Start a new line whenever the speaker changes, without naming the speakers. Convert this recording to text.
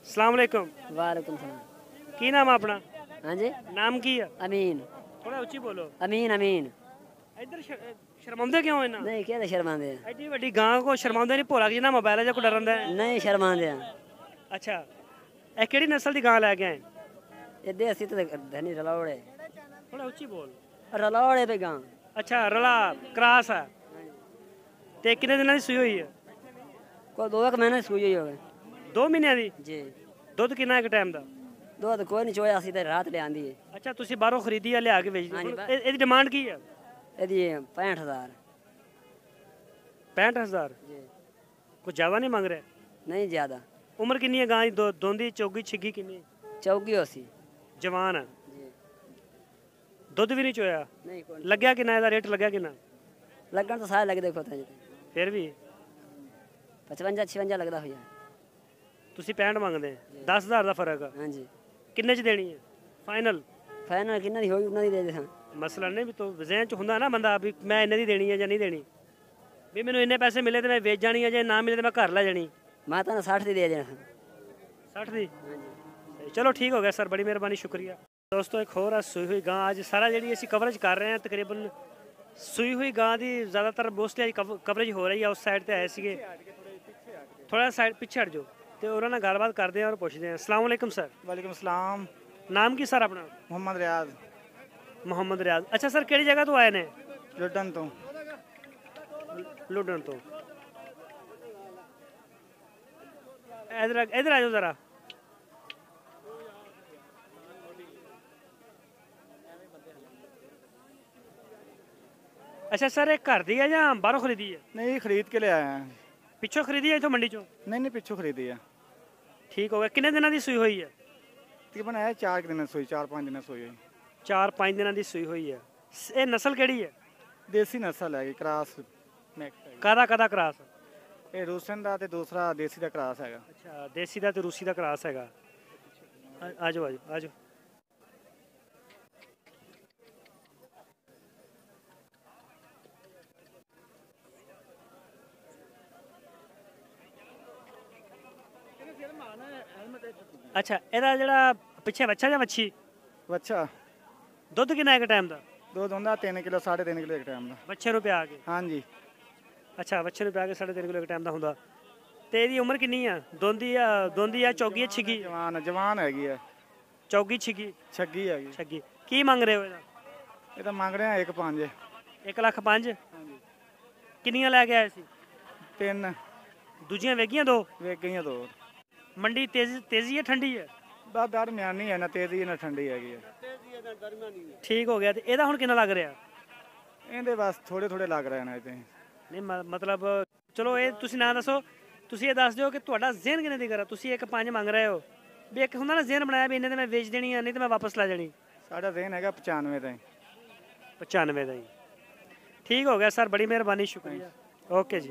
अस्सलाम वालेकुम।
वालेकुम सलाम।
की नाम है अपना?
हाँ जी,
नाम की है?
अमीन।
थोड़ा ऊंची बोलो।
अमीन अमीन।
इधर शर्मांदे क्यों है ना?
नहीं कहते शर्मांदे हैं।
एडी वड्डी गां को शर्मांदे नहीं, भोला जिन्ना मोबाइल है जो को डरंदा है।
नहीं शर्मांदे हैं।
अच्छा, ए केड़ी नस्ल दी गां लेके आए?
ये देसी तो धनी रलावड़े।
थोड़ा ऊंची बोल।
रलावड़े पे गांव।
अच्छा, रला क्रॉस है। ते कितने दिनां दी सूई हुई है?
को 2 एक महीने सूई ही हो गए
2 महीने दी।
जी।
दुध कितना एक टाइम दा?
दो तो कोई नहीं चोया सी ते रात ले आंदी है।
अच्छा, तुसी बाहरों खरीदी है लिया के बेच
हाँ
दी।
जी,
एदी डिमांड की है?
यदि 65,000।
65,000।
जी।
कुछ ज्यादा नहीं मांग रहे?
नहीं ज्यादा।
उम्र कितनी है गां दी? दोंदी चौगी छिगी कितनी?
चौकी होसी।
जवान है।
जी।
दुध भी नहीं चोया?
नहीं कोई
लग्या कितना ਇਹਦਾ रेट लग्या कितना?
लगन तो सारे लग देखो थे
फिर भी
55 56 लगदा हो जाए।
ਤੁਸੀਂ 65 ਮੰਗਦੇ 10,000 ਦਾ ਫਰਕ ਆ।
हाँ जी।
ਕਿੰਨੇ ਚ ਦੇਣੀ ਹੈ ਫਾਈਨਲ?
फाइनल किन्ना दी होगी उन्ना दी दे दे।
ਮਸਲਾ ਨਹੀਂ ਵੀ ਤੋ ਜ਼ਿਹਨ ਚ ਹੁੰਦਾ ਨਾ ਬੰਦਾ ਵੀ ਮੈਂ ਇੰਨੇ ਦੀ ਦੇਣੀ ਹੈ ਜਾਂ ਨਹੀਂ ਦੇਣੀ, ਵੀ ਮੈਨੂੰ ਇੰਨੇ ਪੈਸੇ ਮਿਲੇ ਤੇ ਮੈਂ ਵੇਚ ਜਾਣੀ ਹੈ, ਜੇ ਨਾ ਮਿਲੇ ਤੇ ਮੈਂ ਘਰ ਲੈ ਜਾਣੀ।
मैं तो 60 दी दे देना।
60 ਦੀ?
हाँ जी।
ਚਲੋ ਠੀਕ ਹੋ ਗਿਆ ਸਰ, ਬੜੀ ਮਿਹਰਬਾਨੀ, ਸ਼ੁਕਰੀਆ। ਦੋਸਤੋ ਇੱਕ ਹੋਰ ਆ ਸੂਈ ਹੋਈ ਗਾਂ, ਅੱਜ ਸਾਰਾ ਜਿਹੜੀ ਅਸੀਂ ਕਵਰੇਜ ਕਰ ਰਹੇ ਹਾਂ ਤਕਰੀਬਨ ਸੂਈ ਹੋਈ ਗਾਂ ਦੀ ਜ਼ਿਆਦਾਤਰ ਮੋਸਟਲੀ ਅੱਜ ਕਵਰੇਜ ਹੋ ਰਹੀ ਆ। ਉਸ ਸਾਈਡ ਤੇ ਆਏ ਸੀਗੇ, ਥੋੜਾ ਸਾਈਡ ਪਿੱਛੇ ਹਟ ਜਾਓ ਤੇ ਉਹਨਾਂ ਨਾਲ ਗੱਲਬਾਤ ਕਰਦੇ ਹਾਂ ਔਰ ਪੁੱਛਦੇ ਹਾਂ। अस्सलाम वालेकुम सर।
वालेकुम सलाम।
ਨਾਮ ਕੀ ਸਰ ਆਪਣਾ?
मोहम्मद रियाज
ਮੁਹੰਮਦ ਰਿਆਜ਼। ਅੱਛਾ ਸਰ, ਕਿਹੜੀ ਜਗ੍ਹਾ ਤੋਂ ਆਏ ਨੇ?
लुडन तो।
ਲੁੱਡਣ ਤੋਂ। ਇਧਰ ਇਧਰ ਆ ਜਾਓ ਜ਼ਰਾ। ਅੱਛਾ ਸਰ, ਇਹ ਘਰ ਦੀ ਹੈ ਜਾਂ ਬਾਹਰੋਂ ਖਰੀਦੀ ਹੈ?
नहीं खरीद के ले आए हैं।
ਪਿੱਛੋਂ ਖਰੀਦੀ ਹੈ, ਇੱਥੋਂ ਮੰਡੀ ਚੋਂ?
नहीं नहीं पिछू खरीदी है।
ਠੀਕ ਹੋ ਗਿਆ। ਕਿੰਨੇ ਦਿਨਾਂ ਦੀ ਸੂਈ ਹੋਈ ਹੈ?
तकरीबन है 4 दिन सोई, 4-5 दिन सोई है।
4-5 ਦਿਨਾਂ ਦੀ ਸੂਈ ਹੋਈ ਹੈ। ਇਹ ਨਸਲ ਕਿਹੜੀ ਹੈ?
देसी नस्ल है, क्रॉस मिक्स है।
ਕਾਦਾ ਕਾਦਾ ਕਰਾਸ?
ये रूसन ਦਾ ਤੇ दूसरा देसी ਦਾ क्रॉस ਹੈਗਾ।
ਅੱਛਾ, ਦੇਸੀ ਦਾ ਤੇ ਰੂਸੀ ਦਾ ਕਰਾਸ ਹੈਗਾ। ਆ ਜਾਓ ਆ ਜਾਓ ਆ ਜਾਓ। ਅੱਛਾ, ਇਹਦਾ ਜਿਹੜਾ ਪਿੱਛੇ ਬੱਚਾ ਜਾਂ ਵੱਛੀ,
ਬੱਚਾ
ਦੁੱਧ ਕਿੰਨਾ ਇੱਕ ਟਾਈਮ ਦਾ?
ਦੁੱਧ ਹੁੰਦਾ 3 ਕਿਲੋ 3.5 ਕਿਲੋ ਇੱਕ ਟਾਈਮ ਦਾ।
ਬੱਚੇ ਨੂੰ ਪਿਆ ਕੇ?
ਹਾਂਜੀ।
ਅੱਛਾ, ਬੱਚੇ ਨੂੰ ਪਿਆ ਕੇ 3.5 ਕਿਲੋ ਇੱਕ ਟਾਈਮ ਦਾ ਹੁੰਦਾ। ਤੇ ਇਹਦੀ ਉਮਰ ਕਿੰਨੀ ਆ? ਦੋਂਦੀ ਆ ਚੌਗੀ ਛਿੱਗੀ?
ਜਵਾਨ ਹੈਗੀ ਹੈ।
ਚੌਗੀ ਛਿੱਗੀ?
ਛੱਗੀ ਹੈਗੀ।
ਛੱਗੀ। ਕੀ ਮੰਗ ਰਹੇ ਹੋ ਇਹਦਾ?
ਇਹ ਤਾਂ ਮੰਗ ਰਹੇ ਆ 1.5।
1,05,000?
ਹਾਂਜੀ।
ਕਿੰਨੀਆਂ ਲੈ ਕੇ ਆਏ ਸੀ?
3
ਦੂਜੀਆਂ ਵੇਗੀਆਂ 2?
ਵੇਚ ਗਈਆਂ 2।
ਮੰਡੀ ਤੇਜ਼ੀ ਹੈ ਠੰਡੀ ਹੈ?
ਬਸ ਦਰਮਿਆਨੀ ਹੈ, ਨਾ ਤੇਜ਼ੀ ਨਾ ਠੰਡੀ ਹੈਗੀ ਹੈ।
ਠੀਕ ਹੋ ਗਿਆ। ਤੇ ਇਹਦਾ ਹੁਣ ਕਿੰਨਾ ਲੱਗ ਰਿਹਾ?
ਇਹਦੇ ਬਸ ਥੋੜੇ ਥੋੜੇ ਲੱਗ ਰਹੇ ਨੇ ਇੱਥੇ।
ਨਹੀਂ ਮਤਲਬ ਚਲੋ ਇਹ ਤੁਸੀਂ ਨਾ ਦੱਸੋ, ਤੁਸੀਂ ਇਹ ਦੱਸ ਦਿਓ ਕਿ ਤੁਹਾਡਾ ਜ਼ਿਹਨ ਕਿੰਨੇ ਦੀ ਕਰਾ? ਤੁਸੀਂ 1.5 ਮੰਗ ਰਹੇ ਹੋ, ਵੀ ਇੱਕ ਹੁੰਦਾ ਨਾ ਜ਼ਿਹਨ ਬਣਾਇਆ ਵੀ ਇੰਨੇ ਤੇ ਮੈਂ ਵੇਚ ਦੇਣੀ ਆ, ਨਹੀਂ ਤੇ ਮੈਂ ਵਾਪਸ ਲੈ ਜਾਣੀ।
ਸਾਡਾ ਦੇਨ ਹੈਗਾ 95 ਦਾ।
95 ਦਾ ਹੀ। ਠੀਕ ਹੋ ਗਿਆ ਸਰ, ਬੜੀ ਮਿਹਰਬਾਨੀ, ਸ਼ੁਕਰੀਆ। ਓਕੇ ਜੀ।